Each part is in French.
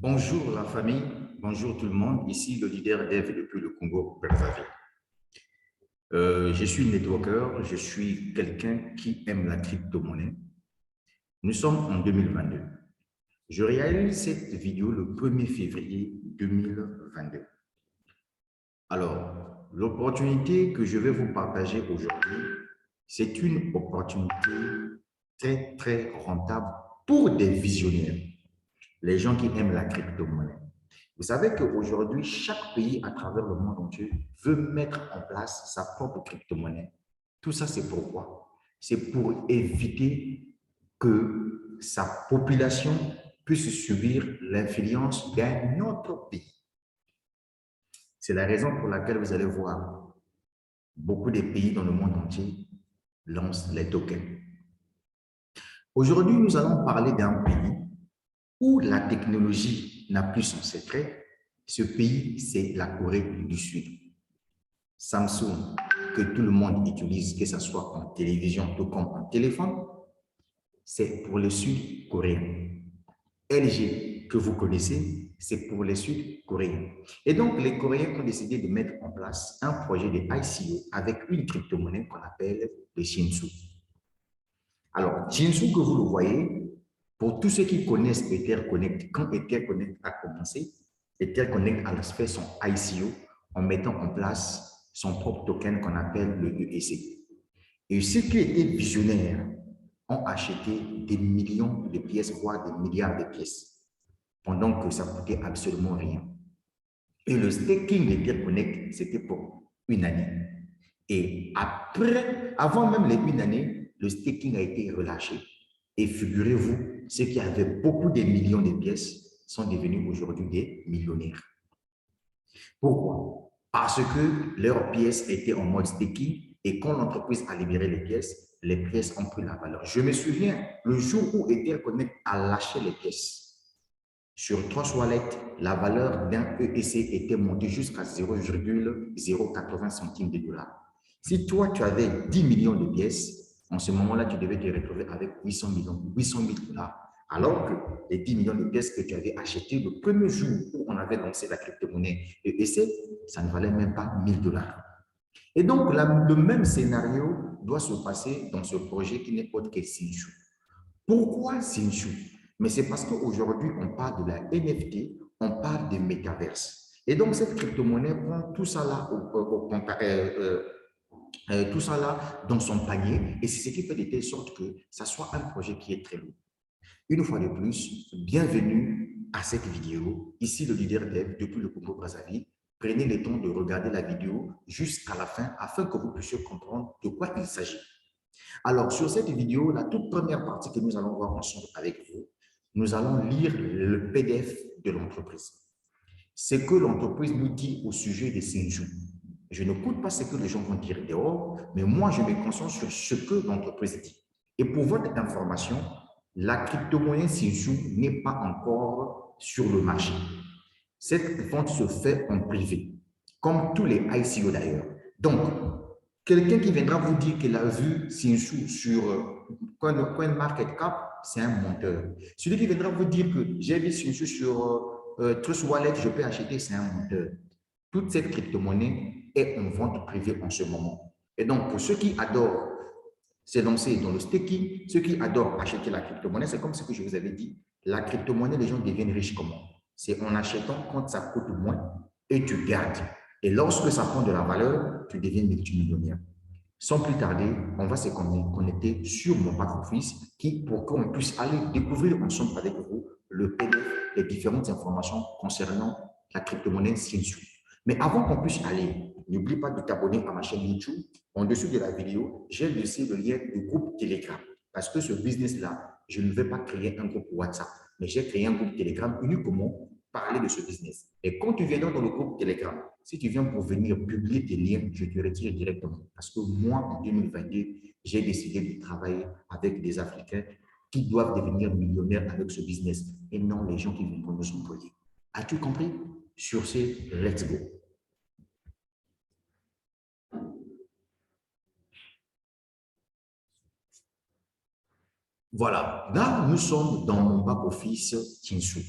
Bonjour la famille, bonjour tout le monde. Ici le leader Dev depuis le Congo-Brazzaville. Je suis networker, je suis quelqu'un qui aime la crypto-monnaie. Nous sommes en 2022. Je réalise cette vidéo le 1er février 2022. Alors, l'opportunité que je vais vous partager aujourd'hui, c'est une opportunité très, très rentable pour des visionnaires, les gens qui aiment la crypto-monnaie. Vous savez qu'aujourd'hui, chaque pays à travers le monde entier veut mettre en place sa propre crypto-monnaie. Tout ça, c'est pourquoi? C'est pour éviter que sa population puisse subir l'influence d'un autre pays. C'est la raison pour laquelle vous allez voir beaucoup de pays dans le monde entier lancent les tokens. Aujourd'hui, nous allons parler d'un pays où la technologie n'a plus son secret. Ce pays, c'est la Corée du Sud. Samsung, que tout le monde utilise, que ce soit en télévision tout comme en téléphone, c'est pour les Sud-Coréens. LG, que vous connaissez, c'est pour les Sud-Coréens. Et donc, les Coréens ont décidé de mettre en place un projet de ICO avec une crypto-monnaie qu'on appelle le Shinsu. Alors, Shinsu, que vous le voyez, pour tous ceux qui connaissent EtherConnect, quand EtherConnect a commencé, EtherConnect a fait son ICO en mettant en place son propre token qu'on appelle le EEC. Et ceux qui étaient visionnaires ont acheté des millions de pièces, voire des milliards de pièces, pendant que ça coûtait absolument rien. Et le staking d'EtherConnect, c'était pour une année. Et après, avant même les une année, le staking a été relâché. Et figurez-vous, ceux qui avaient beaucoup de millions de pièces sont devenus aujourd'hui des millionnaires. Pourquoi? Parce que leurs pièces étaient en mode staking et quand l'entreprise a libéré les pièces ont pris la valeur. Je me souviens, le jour où EtherConnect a lâché les pièces, sur Trust Wallet, la valeur d'un EEC était montée jusqu'à 0,080 centimes de dollars. Si toi, tu avais 10 millions de pièces, en ce moment-là, tu devais te retrouver avec 800 000 dollars. Alors que les 10 millions de pièces que tu avais achetées le premier jour où on avait lancé la crypto-monnaie EEC, ça ne valait même pas 1000 dollars. Et donc, le même scénario doit se passer dans ce projet qui n'est autre que Sinshu. Pourquoi Sinshu? Mais c'est parce qu'aujourd'hui, on parle de la NFT, on parle de métaverse. Et donc, cette crypto-monnaie prend tout ça là, tout ça là dans son panier et c'est ce qui fait de telle sorte que ça soit un projet qui est très lourd. Une fois de plus, bienvenue à cette vidéo. Ici, le leader Dev depuis le Congo-Brazzaville. Prenez le temps de regarder la vidéo jusqu'à la fin afin que vous puissiez comprendre de quoi il s'agit. Alors, sur cette vidéo, la toute première partie que nous allons voir ensemble avec vous, nous allons lire le PDF de l'entreprise. Ce que l'entreprise nous dit au sujet de Sinju. Je n'écoute pas ce que les gens vont dire dehors, mais moi, je me concentre sur ce que l'entreprise dit. Et pour votre information, la crypto-monnaie Sinju n'est pas encore sur le marché. Cette vente se fait en privé, comme tous les ICO d'ailleurs. Donc, quelqu'un qui viendra vous dire qu'il a vu Sinsu sur CoinMarketCap, c'est un menteur. Celui qui viendra vous dire que j'ai vu Sinsu sur Trust Wallet, je peux acheter, c'est un menteur. Toute cette crypto-monnaie est en vente privée en ce moment. Et donc, pour ceux qui adorent se lancer dans le staking, ceux qui adorent acheter la crypto-monnaie, c'est comme ce que je vous avais dit, la crypto-monnaie, les gens deviennent riches comment? C'est en achetant quand ça coûte moins et tu gardes. Et lorsque ça prend de la valeur, tu deviens multimillionnaire. Sans plus tarder, on va se connecter sur mon back-office pour qu'on puisse aller découvrir ensemble avec vous le PDF et différentes informations concernant la crypto-monnaie Sinsu. Mais avant qu'on puisse aller, n'oublie pas de t'abonner à ma chaîne YouTube. En dessous de la vidéo, j'ai laissé le lien du groupe Telegram. Parce que ce business-là, je ne vais pas créer un groupe WhatsApp, mais j'ai créé un groupe Telegram uniquement parler de ce business. Et quand tu viendras dans le groupe Telegram, si tu viens pour venir publier tes liens, je te retire directement. Parce que moi, en 2022, j'ai décidé de travailler avec des Africains qui doivent devenir millionnaires avec ce business et non les gens qui vont nous employer. As-tu compris? Sur ce, let's go. Voilà, là, nous sommes dans mon back-office Tinsu.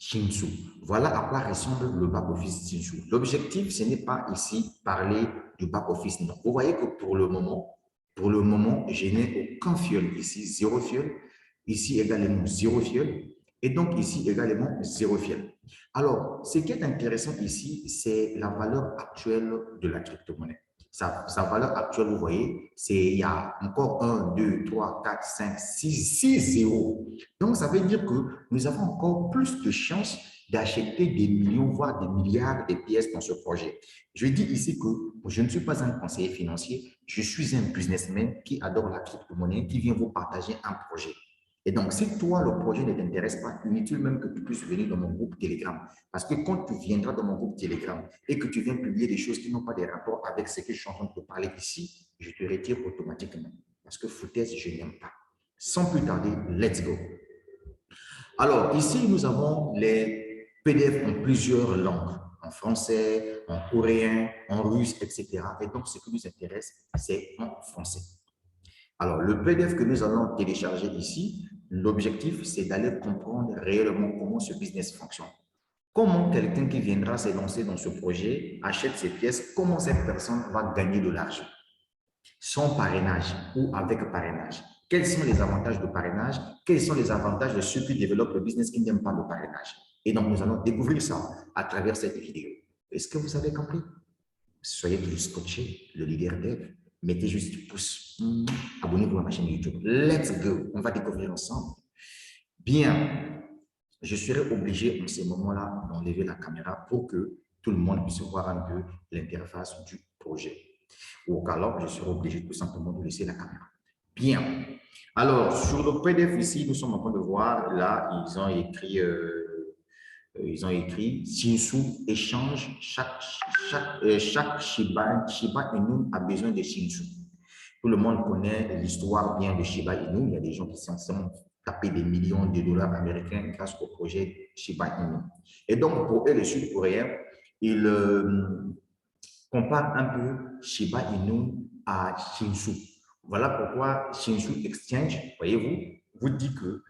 Shinsu. Voilà à quoi ressemble le back-office Shinsu. L'objectif, ce n'est pas ici parler du back-office. Non. Vous voyez que pour le moment, je n'ai aucun fuel ici, zéro fuel. Ici également, zéro fuel. Et donc ici également, zéro fuel. Alors, ce qui est intéressant ici, c'est la valeur actuelle de la crypto-monnaie. Sa valeur actuelle, vous voyez, il y a encore 1, 2, 3, 4, 5, 6 zéros. Donc, ça veut dire que nous avons encore plus de chances d'acheter des millions, voire des milliards de pièces dans ce projet. Je dis ici que je ne suis pas un conseiller financier, je suis un businessman qui adore la crypto-monnaie, qui vient vous partager un projet. Et donc, si toi, le projet ne t'intéresse pas, inutile même que tu puisses venir dans mon groupe Telegram. Parce que quand tu viendras dans mon groupe Telegram et que tu viens publier des choses qui n'ont pas de rapport avec ce que je suis en train de te parler ici, je te retire automatiquement. Parce que foutaise, je n'aime pas. Sans plus tarder, let's go. Alors, ici, nous avons les PDF en plusieurs langues, en français, en coréen, en russe, etc. Et donc, ce qui nous intéresse, c'est en français. Alors, le PDF que nous allons télécharger ici, l'objectif, c'est d'aller comprendre réellement comment ce business fonctionne. Comment quelqu'un qui viendra se lancer dans ce projet achète ses pièces, comment cette personne va gagner de l'argent sans parrainage ou avec parrainage. Quels sont les avantages de parrainage? Quels sont les avantages de ceux qui développent le business qui n'aiment pas le parrainage? Et donc, nous allons découvrir ça à travers cette vidéo. Est-ce que vous avez compris? Soyez plus scotché, le leader dev. Mettez juste pouce. Abonnez-vous à ma chaîne YouTube. Let's go. On va découvrir ensemble. Bien. Je serai obligé en ce moment-là d'enlever la caméra pour que tout le monde puisse voir un peu l'interface du projet. Ou alors, je serai obligé tout simplement de laisser la caméra. Bien. Alors, sur le PDF ici, nous sommes en train de voir, là, ils ont écrit Shinsu échange, chaque Shiba Inu a besoin de Shinsu. Tout le monde connaît l'histoire bien de Shiba Inu. Il y a des gens qui sont taper des millions de dollars américains grâce au projet Shiba Inu. Et donc, pour eux, les Sud-Coréens, ils comparent un peu Shiba Inu à Shinsu. Voilà pourquoi Shinsu Exchange, voyez-vous, vous dit que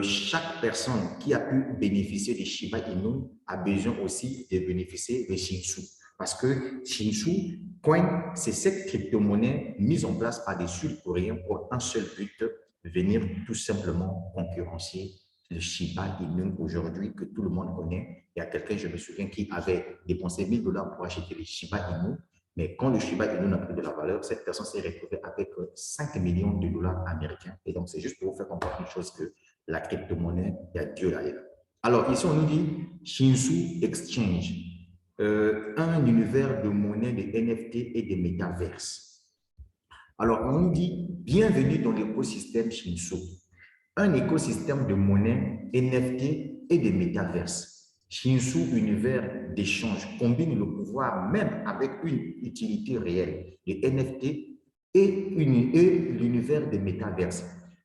chaque personne qui a pu bénéficier de Shiba Inu a besoin aussi de bénéficier de Shinsu. Parce que Shinsu Coin, c'est cette crypto-monnaie mise en place par des Sud-Coréens pour un seul but, venir tout simplement concurrencer le Shiba Inu aujourd'hui que tout le monde connaît. Il y a quelqu'un, je me souviens, qui avait dépensé 1000 dollars pour acheter le Shiba Inu, mais quand le Shiba Inu n'a plus de la valeur, cette personne s'est retrouvée avec 5 millions de dollars américains. Et donc, c'est juste pour vous faire comprendre une chose que la crypto-monnaie, il y a Dieu derrière. Alors, ici, on nous dit Shinsu Exchange, un univers de monnaie, de NFT et de métaverses. Alors, on nous dit bienvenue dans l'écosystème Shinsu, un écosystème de monnaie, NFT et de métaverses. Shinsu, univers d'échange, combine le pouvoir même avec une utilité réelle, les NFT et l'univers des métaverses.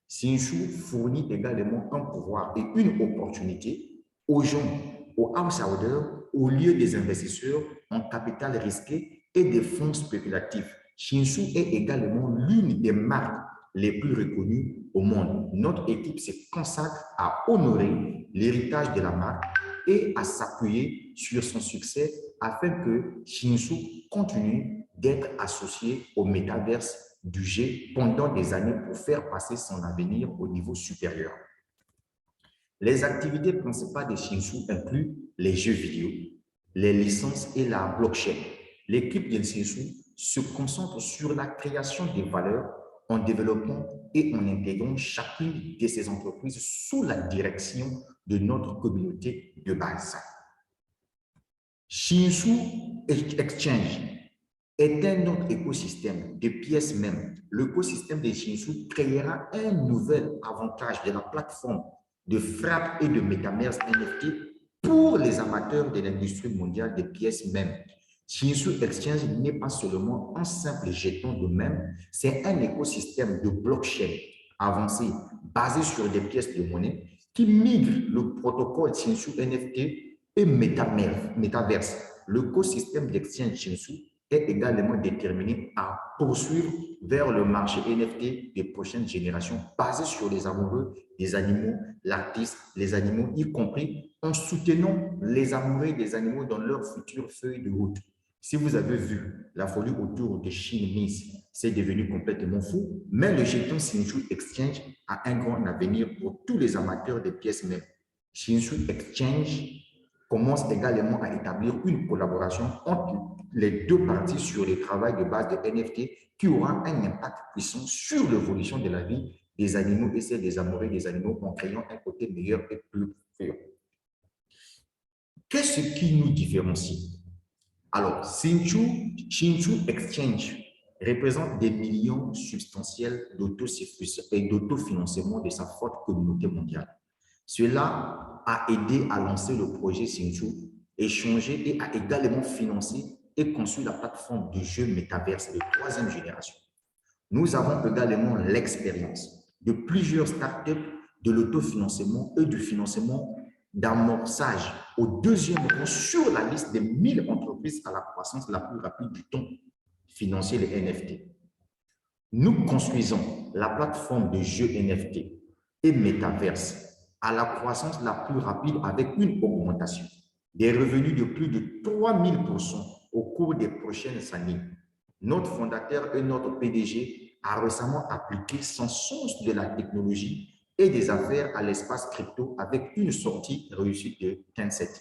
Shinsu fournit également un pouvoir et une opportunité aux gens, aux outsiders, au lieu des investisseurs en capital risqué et des fonds spéculatifs. Shinsu est également l'une des marques les plus reconnues au monde. Notre équipe se consacre à honorer l'héritage de la marque et à s'appuyer sur son succès afin que Shinsu continue d'être associé au métaverse du G pendant des années pour faire passer son avenir au niveau supérieur. Les activités principales de Shinsu incluent les jeux vidéo, les licences et la blockchain. L'équipe de Shinsu se concentre sur la création des valeurs en développant et en intégrant chacune de ces entreprises sous la direction de notre communauté de base. Shinsu Exchange est un autre écosystème de pièces même. L'écosystème de Shinsu créera un nouvel avantage de la plateforme de frappe et de métaverse NFT pour les amateurs de l'industrie mondiale des pièces même. Shinsu Exchange n'est pas seulement un simple jeton de même, c'est un écosystème de blockchain avancé basé sur des pièces de monnaie qui migre le protocole Shinsu NFT et métaverse. L'écosystème d'Exchange Shinsu est également déterminé à poursuivre vers le marché NFT des prochaines générations, basé sur les amoureux des animaux, l'artiste, les animaux, y compris en soutenant les amoureux des animaux dans leur future feuille de route. Si vous avez vu la folie autour de Chine Miss, c'est devenu complètement fou, mais le jeton Shinshu Exchange a un grand avenir pour tous les amateurs de pièces meubles. Shinshu Exchange commence également à établir une collaboration entre les deux parties sur le travail de base de NFT qui aura un impact puissant sur l'évolution de la vie des animaux et celle des amoureux des animaux en créant un côté meilleur et plus pur. Qu'est-ce qui nous différencie? Alors, Shinshu Exchange représente des millions substantiels d'autofinancement de sa forte communauté mondiale. Cela a aidé à lancer le projet Shinshu, échanger et a également financé et conçu la plateforme de jeux métaverse de 3e génération. Nous avons également l'expérience de plusieurs startups de l'autofinancement et du financement d'amorçage au 2e rang sur la liste des 1000 entreprises à la croissance la plus rapide du temps financier, les NFT. Nous construisons la plateforme de jeux NFT et métaverse à la croissance la plus rapide avec une augmentation des revenus de plus de 3000% au cours des prochaines années. Notre fondateur et notre PDG a récemment appliqué son sens de la technologie et des affaires à l'espace crypto avec une sortie réussie de Tencent.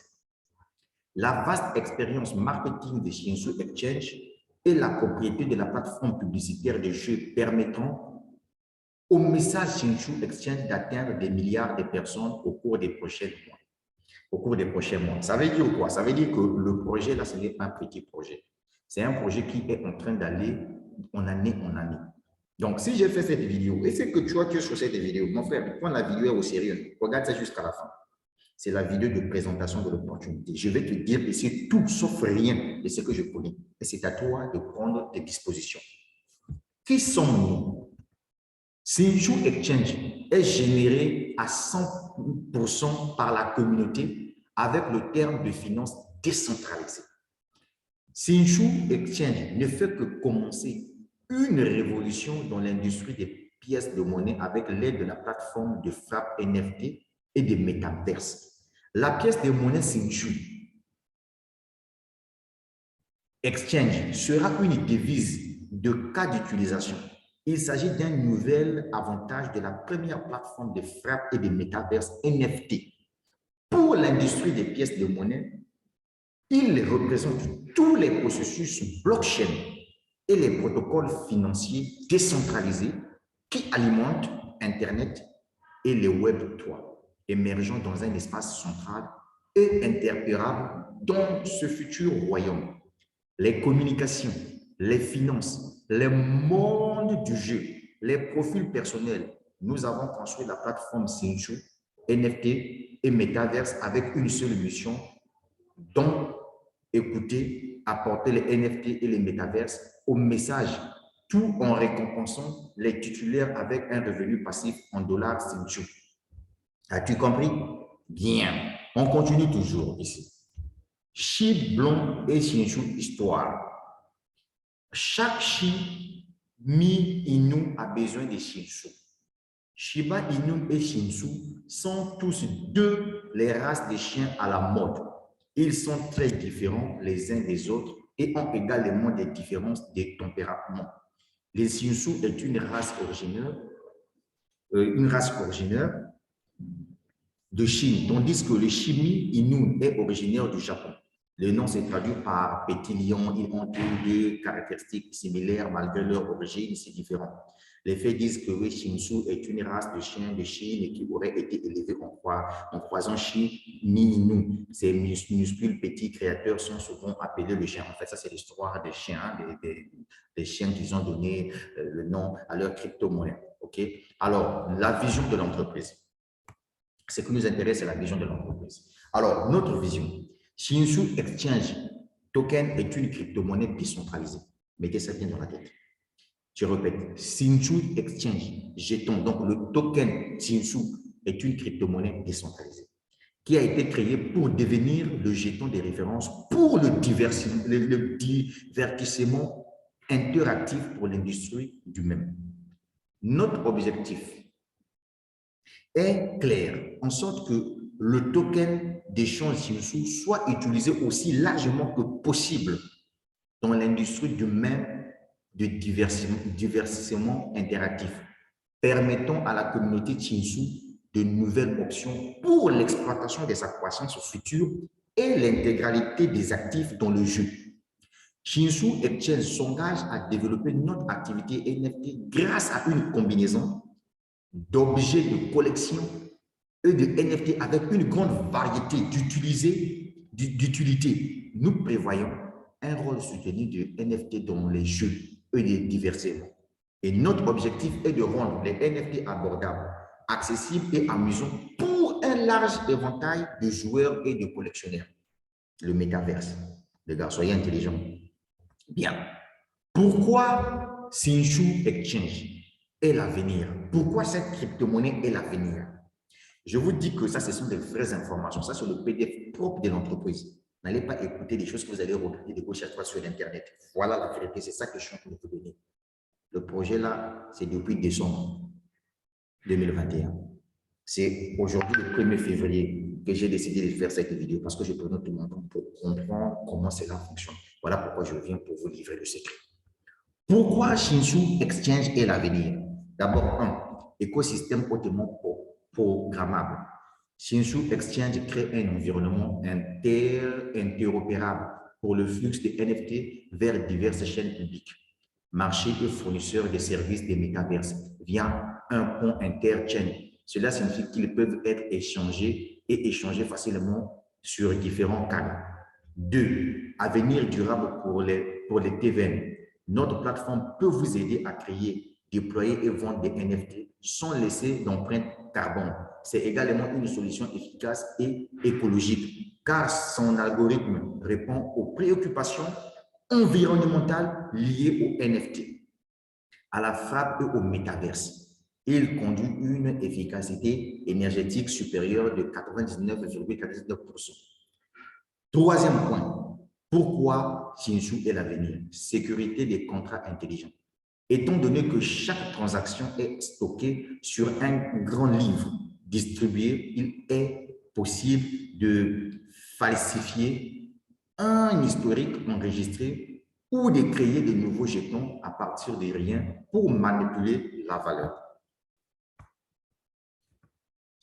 La vaste expérience marketing de Shinshu Exchange et la propriété de la plateforme publicitaire de jeux permettront au message Shinshu Exchange d'atteindre des milliards de personnes au cours des prochains mois. Ça veut dire quoi? Ça veut dire que le projet, là, ce n'est pas un petit projet. C'est un projet qui est en train d'aller en année en année. Donc, si j'ai fait cette vidéo, et c'est que tu es sur cette vidéo, mon frère, prends la vidéo au sérieux. Regarde ça jusqu'à la fin. C'est la vidéo de présentation de l'opportunité. Je vais te dire ici tout sauf rien de ce que je connais. Et c'est à toi de prendre tes dispositions. Qui sommes-nous? Shinshu Exchange est généré à 100% par la communauté avec le terme de finance décentralisée. Shinshu Exchange ne fait que commencer une révolution dans l'industrie des pièces de monnaie avec l'aide de la plateforme de frappe NFT et de métaverse. La pièce de monnaie Shinshu Exchange sera une devise de cas d'utilisation. Il s'agit d'un nouvel avantage de la première plateforme de frappe et de métaverse NFT. Pour l'industrie des pièces de monnaie, il représente tous les processus blockchain et les protocoles financiers décentralisés qui alimentent Internet et le Web 3, émergeant dans un espace central et interopérable dans ce futur royaume. Les communications, les finances, les mondes du jeu, les profils personnels. Nous avons construit la plateforme Shinshu, NFT et Metaverse avec une seule mission, donc écouter, apporter les NFT et les Metaverse au message, tout en récompensant les titulaires avec un revenu passif en dollars Shinshu. As-tu compris? Bien. On continue toujours ici. Chi Blond et Shinshu Histoire. Chaque Chi Mi Inu a besoin de Shinshu. Shiba Inu et Shinshu sont tous deux les races de chiens à la mode. Ils sont très différents les uns des autres et ont également des différences de tempérament. Les Shinshu est une race originaire de Chine, tandis que le Shimi Inu est originaire du Japon. Le nom s'est traduit par petit lion. Ils ont tous deux caractéristiques similaires malgré leur origine, c'est différent. Les faits disent que Shinshu est une race de chiens de Chine et qui aurait été élevée en croisant Shimi Inu. Ces minuscules petits créateurs sont souvent appelés le chien. En fait, ça c'est l'histoire des chiens, des chiens qu'ils ont donné le nom à leur crypto-monnaie. Okay? Alors, la vision de l'entreprise. Ce qui nous intéresse, c'est la vision de l'entreprise. Alors, notre vision. Shinshu Exchange Token est une crypto-monnaie décentralisée. Mettez ça bien dans la tête. Je répète, Shinshu Exchange, jeton, donc le token Shinshu est une crypto-monnaie décentralisée qui a été créé pour devenir le jeton de référence pour le divertissement interactif pour l'industrie du même. Notre objectif est clair, en sorte que le token d'échange Shinsu soit utilisé aussi largement que possible dans l'industrie du même de divertissement interactif, permettant à la communauté Shinsu de nouvelles options pour l'exploitation de sa croissance future et l'intégralité des actifs dans le jeu. Shinsu Exchange s'engage à développer notre activité NFT grâce à une combinaison d'objets de collection et de NFT avec une grande variété d'utilités. Nous prévoyons un rôle soutenu de NFT dans les jeux et les divertissements. Et notre objectif est de rendre les NFT abordables, accessibles et amusants pour un large éventail de joueurs et de collectionneurs. Le métaverse. Les gars, soyez intelligents. Bien. Pourquoi Shinsu Exchange est l'avenir? Pourquoi cette crypto-monnaie est l'avenir? Je vous dis que ça, ce sont des vraies informations. Ça, c'est le PDF propre de l'entreprise. N'allez pas écouter des choses que vous allez retrouver de gauche à droite sur Internet. Voilà la vérité. C'est ça que je suis en train de vous donner. Le projet là, c'est depuis décembre 2021. C'est aujourd'hui, le 1er février, que j'ai décidé de faire cette vidéo parce que je prenais tout mon temps pour comprendre comment cela fonctionne. Voilà pourquoi je viens pour vous livrer le secret. Pourquoi Shinsu Exchange est l'avenir? D'abord, un écosystème hautement programmable. Shinsu Exchange crée un environnement interopérable pour le flux des NFT vers diverses chaînes publiques, marchés et fournisseurs de services des métaverses via un pont inter-chain. Cela signifie qu'ils peuvent être échangés et échangés facilement sur différents canaux. 2. Avenir durable pour les TVN. Notre plateforme peut vous aider à créer, déployer et vendre des NFT sans laisser d'empreinte carbone. C'est également une solution efficace et écologique car son algorithme répond aux préoccupations environnementales liées aux NFT, à la fab et au métaverse. Il conduit une efficacité énergétique supérieure de 99,99%. Troisième point, pourquoi Shinsu est l'avenir? Sécurité des contrats intelligents. Étant donné que chaque transaction est stockée sur un grand livre distribué, il est possible de falsifier un historique enregistré ou de créer de nouveaux jetons à partir de rien pour manipuler la valeur.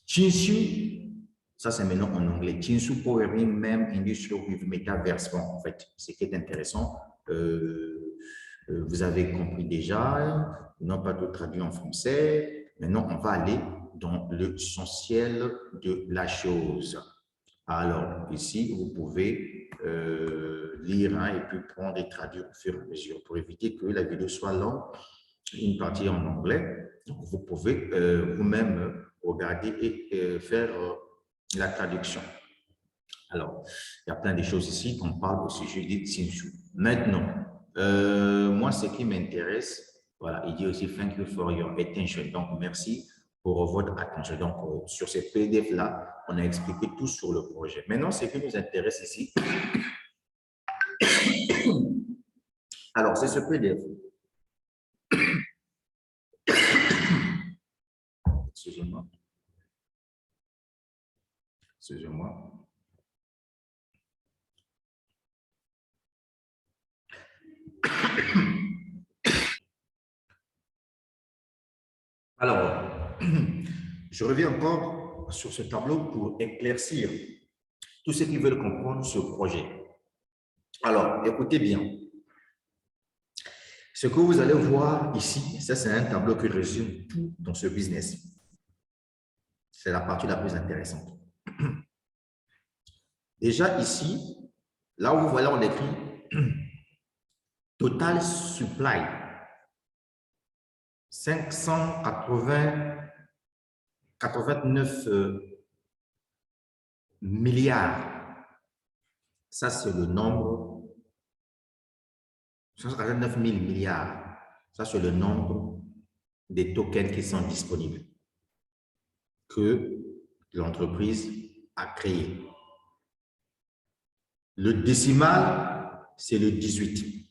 Shinsu, ça c'est maintenant en anglais, Shinsu Powering Meme Industrial with Metaverse. Bon, en fait, ce qui est intéressant, vous avez compris déjà, non pas tout traduit en français. Maintenant, on va aller dans l'essentiel de la chose. Alors, ici, vous pouvez lire et puis prendre et traduire au fur et à mesure pour éviter que la vidéo soit longue, une partie en anglais. Donc, vous pouvez vous-même regarder et faire la traduction. Alors, il y a plein de choses ici qu'on parle au sujet de Shinsu. Maintenant, moi, ce qui m'intéresse, voilà, il dit aussi « Thank you for your attention ». Donc, merci pour votre attention. Donc, sur ces PDF-là, on a expliqué tout sur le projet. Maintenant, ce qui nous intéresse ici, alors, c'est ce PDF. Excusez-moi. Excusez-moi. Alors, je reviens encore sur ce tableau pour éclaircir tous ceux qui veulent comprendre ce projet. Alors, écoutez bien. Ce que vous allez voir ici, ça c'est un tableau qui résume tout dans ce business. C'est la partie la plus intéressante. Déjà ici, là où vous voyez, on écrit Total Supply 589 milliards. Ça, c'est le nombre. 589 000 milliards. Ça, c'est le nombre des tokens qui sont disponibles que l'entreprise à créer. Le décimal, c'est le 18.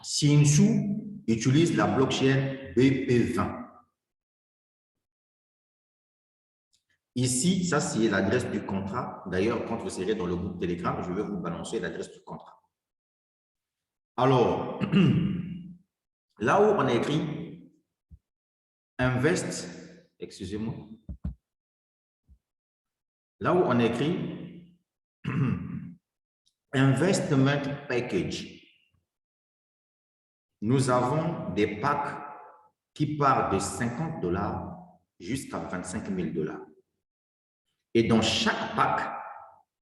Shinshu utilise la blockchain BP20. Ici, ça c'est l'adresse du contrat. D'ailleurs, quand vous serez dans le groupe Telegram, je vais vous balancer l'adresse du contrat. Alors, là où on a écrit Invest, excusez-moi, là où on a écrit Investment Package, nous avons des packs qui partent de 50 $ jusqu'à 25 000 $. Et dans chaque pack,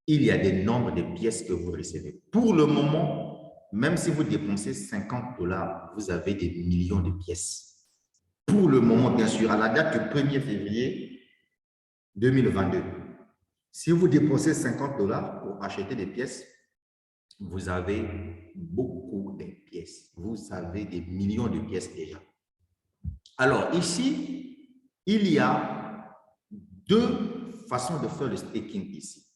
il y a des nombres de pièces que vous recevez. Pour le moment, même si vous dépensez 50 $, vous avez des millions de pièces. Pour le moment, bien sûr, à la date du 1er février 2022, si vous dépensez 50 $ pour acheter des pièces, vous avez beaucoup de pièces. Vous avez des millions de pièces déjà. Alors, ici, il y a deux façon de faire le staking ici.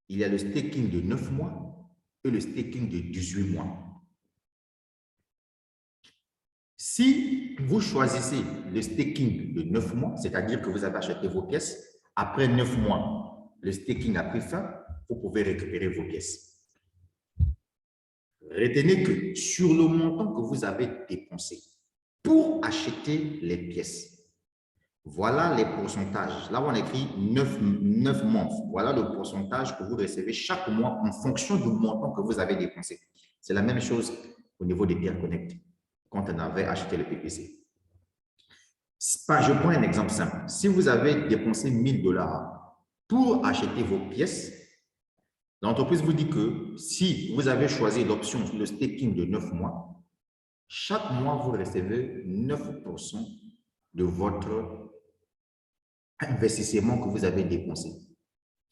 Il y a le staking de 9 mois et le staking de 18 mois. Si vous choisissez le staking de 9 mois, c'est-à-dire que vous avez acheté vos pièces, après 9 mois, le staking a pris fin, vous pouvez récupérer vos pièces. Retenez que sur le montant que vous avez dépensé pour acheter les pièces, voilà les pourcentages. Là, on écrit 9 mois. Voilà le pourcentage que vous recevez chaque mois en fonction du montant que vous avez dépensé. C'est la même chose au niveau des Pierre Connect, quand on avait acheté le PPC. Je prends un exemple simple. Si vous avez dépensé 1 000 $ pour acheter vos pièces, l'entreprise vous dit que si vous avez choisi l'option, le staking de 9 mois, chaque mois, vous recevez 9% de votre investissement que vous avez dépensé.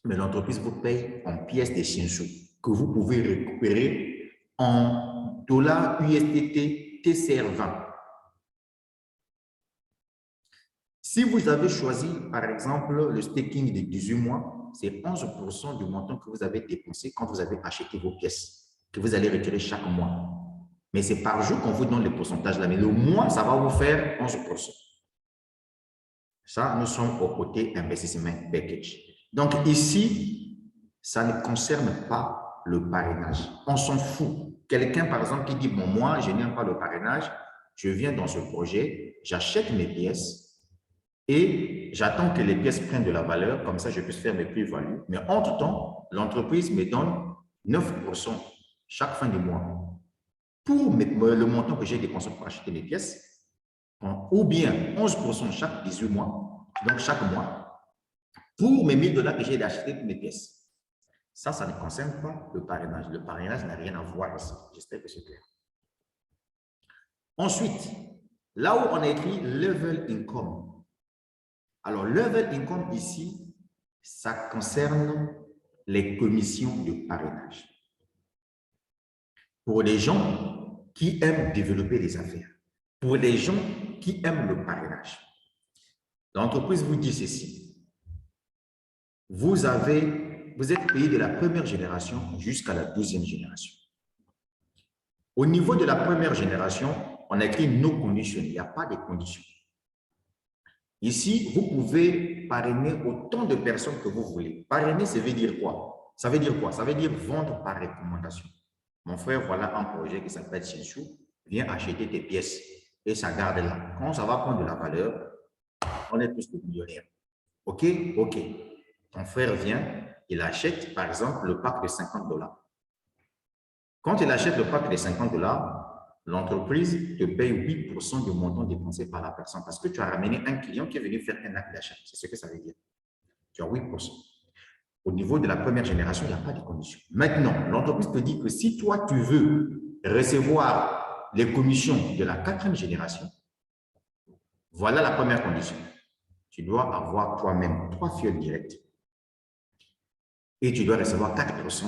Mais l'entreprise vous paye en pièces de Shinshu que vous pouvez récupérer en $USDT TCR20. Si vous avez choisi, par exemple, le staking de 18 mois, c'est 11% du montant que vous avez dépensé quand vous avez acheté vos pièces, que vous allez retirer chaque mois. Mais c'est par jour qu'on vous donne le pourcentage là. Mais le mois, ça va vous faire 11%. Ça, nous sommes au côté investissement package. Donc ici, ça ne concerne pas le parrainage. On s'en fout. Quelqu'un, par exemple, qui dit, bon, moi, je n'aime pas le parrainage, je viens dans ce projet, j'achète mes pièces et j'attends que les pièces prennent de la valeur, comme ça, je puisse faire mes plus-values. Mais entre-temps, l'entreprise me donne 9% chaque fin du mois pour le montant que j'ai dépensé pour acheter mes pièces, ou bien 11% chaque 18 mois, donc chaque mois, pour mes 1 000 $ que j'ai acheté pour mes pièces. Ça ne concerne pas le parrainage. Le parrainage n'a rien à voir ici. J'espère que c'est clair. Ensuite, là où on a écrit Level Income. Alors, Level Income ici, ça concerne les commissions de parrainage. Pour les gens qui aiment développer des affaires, pour les gens qui aiment le parrainage, l'entreprise vous dit ceci. Vous êtes payé de la première génération jusqu'à la 12e génération. Au niveau de la première génération, on a écrit no condition, il n'y a pas de conditions. Ici, vous pouvez parrainer autant de personnes que vous voulez. Parrainer, ça veut dire quoi? Ça veut dire quoi? Ça veut dire vendre par recommandation. Mon frère, voilà un projet qui s'appelle Shinshu, viens acheter tes pièces et ça garde là. Quand ça va prendre de la valeur, on est tous des millionnaires. OK? OK. Ton frère vient, il achète, par exemple, le pack de 50 $. Quand il achète le pack de 50 $, l'entreprise te paye 8% du montant dépensé par la personne parce que tu as ramené un client qui est venu faire un acte d'achat. C'est ce que ça veut dire. Tu as 8%. Au niveau de la première génération, il n'y a pas de conditions. Maintenant, l'entreprise te dit que si toi, tu veux recevoir les commissions de la 4e génération, voilà la première condition. Tu dois avoir toi-même 3 fioles directes et tu dois recevoir 4%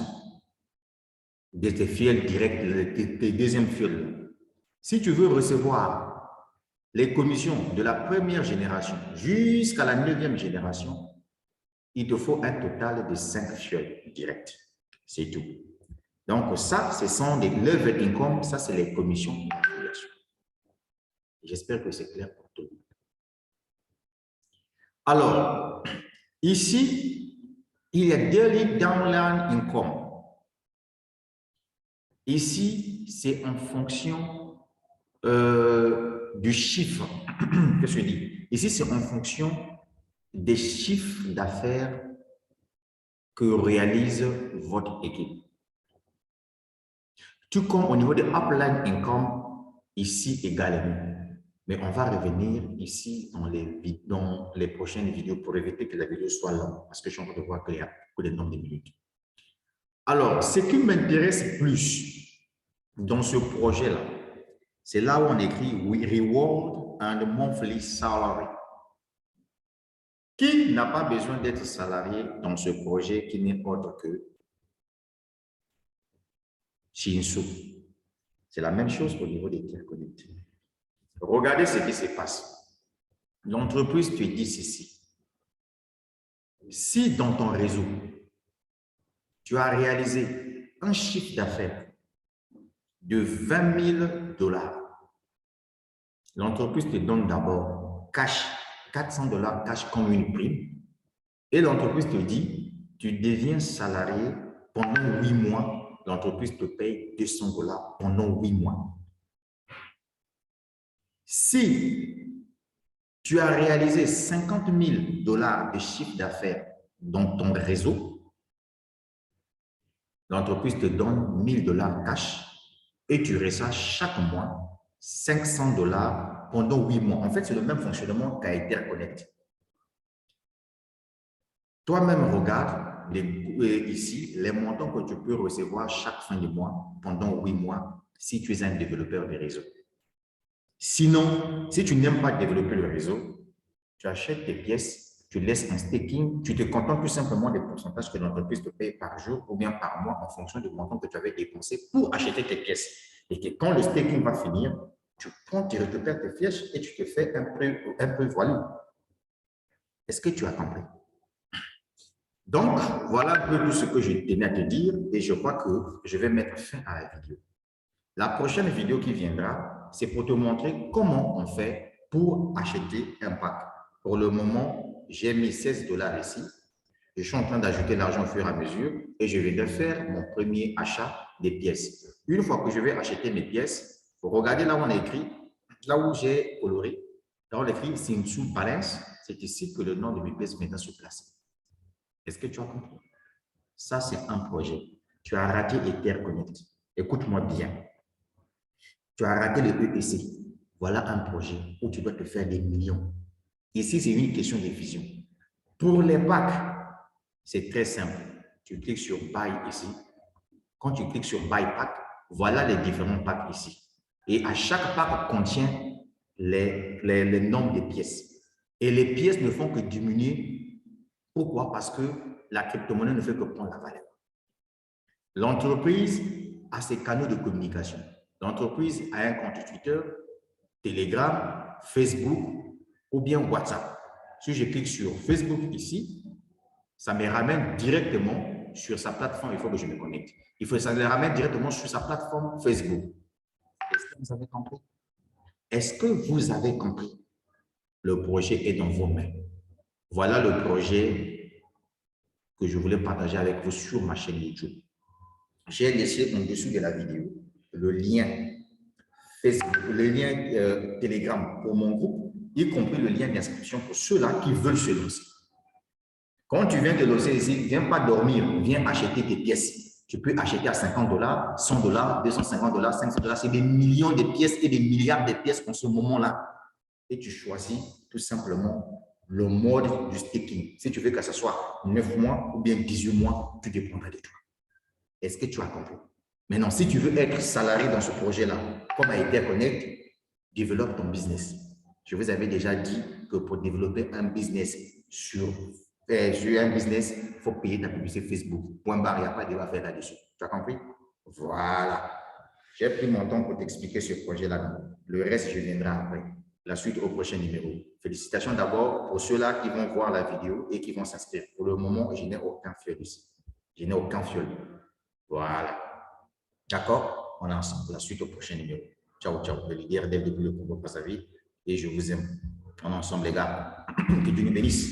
de tes fioles directes, de tes deuxièmes fioles. Si tu veux recevoir les commissions de la première génération jusqu'à la 9e génération, il te faut un total de 5 feuilles directes. C'est tout. Donc, ça, ce sont les level income, ça, c'est les commissions d'affiliation. J'espère que c'est clair pour tout le monde. Alors, ici, il y a daily downline income. Ici, c'est en fonction du chiffre. Qu'est-ce que je dis? Ici, c'est en fonction des chiffres d'affaires que réalise votre équipe. Tout comme au niveau de upline income, ici également. Mais on va revenir ici dans les prochaines vidéos pour éviter que la vidéo soit longue, parce que je suis en train de voir qu'il y a beaucoup de nombre de minutes. Alors, ce qui m'intéresse plus dans ce projet-là, c'est là où on écrit Reward and Monthly Salary. Qui n'a pas besoin d'être salarié dans ce projet qui n'est autre que Shinsu? C'est la même chose au niveau des tiers connectés. Regardez ce qui se passe. L'entreprise te dit ceci. Si dans ton réseau, tu as réalisé un chiffre d'affaires de 20 000 $, l'entreprise te donne d'abord cash, 400 $ cash comme une prime, et l'entreprise te dit, tu deviens salarié pendant 8 mois, l'entreprise te paye 200 $ pendant 8 mois. Si tu as réalisé 50 000 $ de chiffre d'affaires dans ton réseau, l'entreprise te donne 1 000 $ cash et tu reçois chaque mois 500 $ pendant 8 mois. En fait, c'est le même fonctionnement qu'à Interconnect. Toi-même, regarde ici les montants que tu peux recevoir chaque fin de mois pendant 8 mois si tu es un développeur de réseau. Sinon, si tu n'aimes pas développer le réseau, tu achètes tes pièces, tu laisses un staking, tu te contentes tout simplement des pourcentages que l'entreprise te paye par jour ou bien par mois en fonction du montant que tu avais dépensé pour acheter tes pièces. Et que quand le staking va finir, tu prends, tu récupères tes pièces et tu te fais un peu voilà. Est-ce que tu as compris? Donc, voilà un peu tout ce que je tenais à te dire et je crois que je vais mettre fin à la vidéo. La prochaine vidéo qui viendra, c'est pour te montrer comment on fait pour acheter un pack. Pour le moment, j'ai mis 16 $ ici. Je suis en train d'ajouter l'argent au fur et à mesure et je vais faire mon premier achat des pièces. Une fois que je vais acheter mes pièces, regardez là où on a écrit, là où j'ai coloré, là où on a écrit Shinsu Balance, c'est ici que le nom de mes pièces maintenant se place. Est-ce que tu as compris? Ça, c'est un projet. Tu as raté Etherconnect. Écoute-moi bien. Tu as raté le EEC. Voilà un projet où tu dois te faire des millions. Ici, c'est une question de vision. Pour les packs, c'est très simple. Tu cliques sur Buy ici. Quand tu cliques sur Buy Pack, voilà les différents packs ici. Et à chaque pack contient les nombres de pièces. Et les pièces ne font que diminuer. Pourquoi? Parce que la crypto-monnaie ne fait que prendre la valeur. L'entreprise a ses canaux de communication. L'entreprise a un compte Twitter, Telegram, Facebook ou bien WhatsApp. Si je clique sur Facebook ici, ça me ramène directement sur sa plateforme. Il faut que je me connecte. Ça me ramène directement sur sa plateforme Facebook. Est-ce que vous avez compris? Est-ce que vous avez compris? Le projet est dans vos mains. Voilà le projet que je voulais partager avec vous sur ma chaîne YouTube. J'ai laissé en dessous de la vidéo le lien Facebook, le lien Telegram pour mon groupe, y compris le lien d'inscription pour ceux-là qui veulent se lancer. Quand tu viens te lancer ici, viens pas dormir, viens acheter tes pièces. Tu peux acheter à 50 $, 100 $, 250 $, 500 $. C'est des millions de pièces et des milliards de pièces en ce moment-là. Et tu choisis tout simplement le mode du staking. Si tu veux que ce soit 9 mois ou bien 18 mois, tu dépendras de toi. Est-ce que tu as compris? Maintenant, si tu veux être salarié dans ce projet-là, comme à Etherconnect, développe ton business. Je vous avais déjà dit que pour développer un business sur un business, il faut payer ta publicité Facebook. Point barre, il n'y a pas de débat à faire là-dessus. Tu as compris? Voilà. J'ai pris mon temps pour t'expliquer ce projet-là. Le reste, je viendrai après. la suite au prochain numéro. Félicitations d'abord pour ceux-là qui vont voir la vidéo et qui vont s'inscrire. Pour le moment, je n'ai aucun fiole ici. Je n'ai aucun fiole. Voilà. D'accord? On est ensemble. La suite au prochain numéro. Ciao, ciao. Le leader dès le début, le combat passe à vie. Et je vous aime. On est ensemble, les gars. Que Dieu nous bénisse.